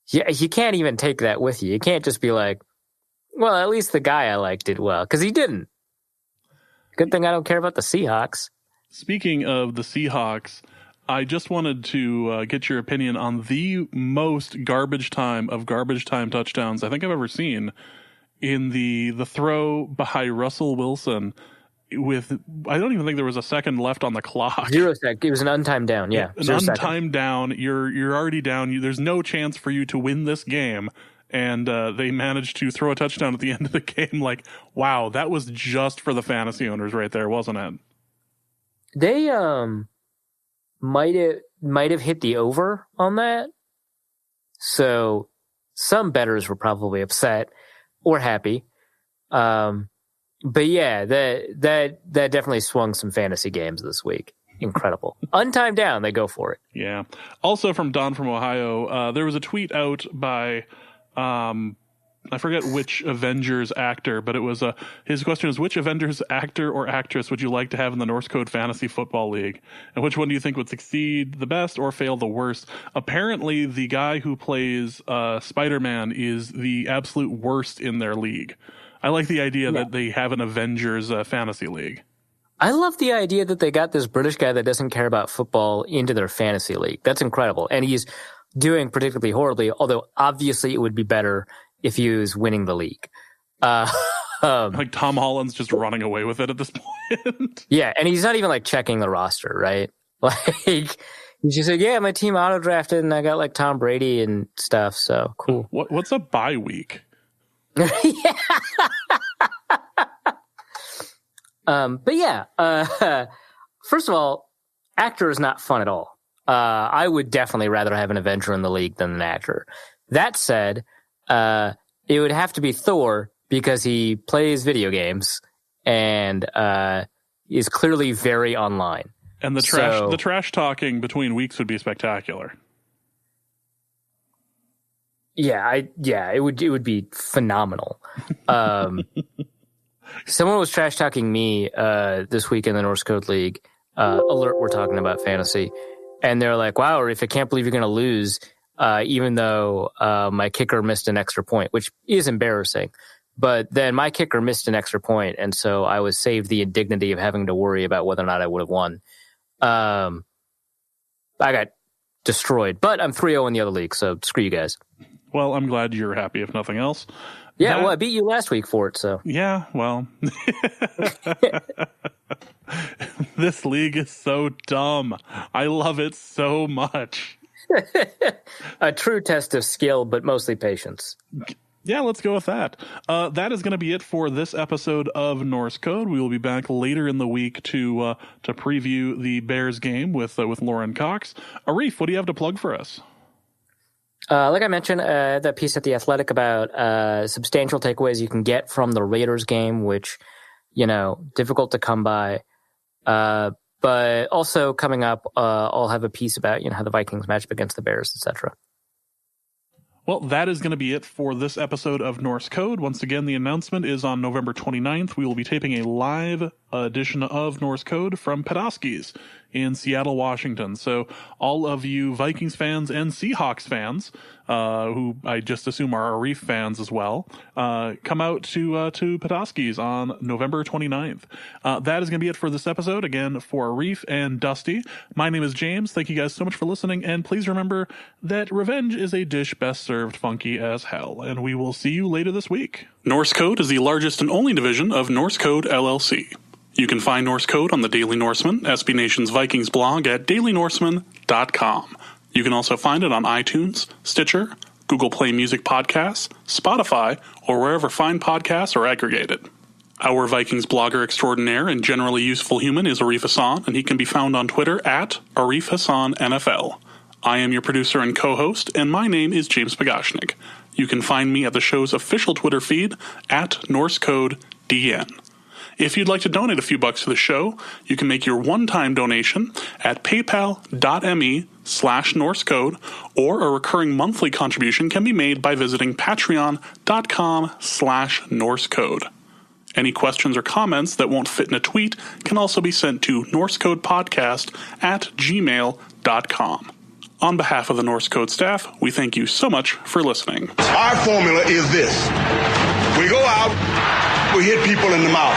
Yeah, you can't even take that with you. You can't just be like, well, at least the guy I like did well, because he didn't. Good thing I don't care about the Seahawks. Speaking of the Seahawks, I just wanted to get your opinion on the most garbage time touchdowns I think I've ever seen in the throw by Russell Wilson with, I don't even think there was a second left on the clock. 0 sec. It was an untimed down. Yeah. An untimed down. You're already down. There's no chance for you to win this game. And they managed to throw a touchdown at the end of the game. Like, wow, that was just for the fantasy owners right there, wasn't it? They might have hit the over on that. So some bettors were probably upset or happy. But yeah, that definitely swung some fantasy games this week. Incredible. Untimed down, they go for it. Yeah. Also from Don from Ohio, there was a tweet out by I forget which Avengers actor, but it was his question is, which Avengers actor or actress would you like to have in the Norse Code Fantasy Football League? And which one do you think would succeed the best or fail the worst? Apparently, the guy who plays Spider-Man is the absolute worst in their league. I like the idea that they have an Avengers fantasy league. I love the idea that they got this British guy that doesn't care about football into their fantasy league. That's incredible. And he's doing particularly horribly, although obviously it would be better if he was winning the league. Like Tom Holland's just running away with it at this point. Yeah, and he's not even like checking the roster, right? Like he's just like, yeah, my team auto drafted and I got like Tom Brady and stuff, so cool. What's a bye week? Yeah. But yeah, first of all, actor is not fun at all. I would definitely rather have an Avenger in the league than an actor. That said, it would have to be Thor because he plays video games and is clearly very online. And the trash talking between weeks would be spectacular. Yeah, it would be phenomenal. Someone was trash talking me this week in the Norse Code League. Alert, we're talking about fantasy, and they're like, "Wow, Reef, I can't believe you're going to lose." Even though my kicker missed an extra point, which is embarrassing. But then my kicker missed an extra point, and so I was saved the indignity of having to worry about whether or not I would have won. I got destroyed, but I'm 3-0 in the other league, so screw you guys. Well, I'm glad you're happy, if nothing else. Yeah, well, I beat you last week for it, so. Yeah, well. This league is so dumb. I love it so much. A true test of skill, but mostly patience. Yeah, let's go with that. That is going to be it for this episode of Norse Code. We will be back later in the week to preview the Bears game with Lauren Cox. Arif, what do you have to plug for us? Like I mentioned, that piece at The Athletic about substantial takeaways you can get from the Raiders game, which, difficult to come by. But also coming up, I'll have a piece about, how the Vikings match up against the Bears, etc. Well, that is going to be it for this episode of Norse Code. Once again, the announcement is on November 29th. We will be taping a live edition of Norse Code from Petoskey's in Seattle, Washington. So all of you Vikings fans and Seahawks fans, who I just assume are Arif fans as well, come out to Petoskey's on November 29th. That is going to be it for this episode. Again, for Arif and Dusty, my name is James. Thank you guys so much for listening. And please remember that revenge is a dish best served funky as hell. And we will see you later this week. Norse Code is the largest and only division of Norse Code LLC. You can find Norse Code on the Daily Norseman, SB Nation's Vikings blog at dailynorseman.com. You can also find it on iTunes, Stitcher, Google Play Music Podcasts, Spotify, or wherever fine podcasts are aggregated. Our Vikings blogger extraordinaire and generally useful human is Arif Hassan, and he can be found on Twitter at Arif Hassan NFL. I am your producer and co-host, and my name is James Pagashnik. You can find me at the show's official Twitter feed at NorseCodeDN. If you'd like to donate a few bucks to the show, you can make your one-time donation at paypal.me/NorseCode, or a recurring monthly contribution can be made by visiting patreon.com/NorseCode. Any questions or comments that won't fit in a tweet can also be sent to norsecodepodcast@gmail.com. On behalf of the Norse Code staff, we thank you so much for listening. Our formula is this. We go out, we hit people in the mouth.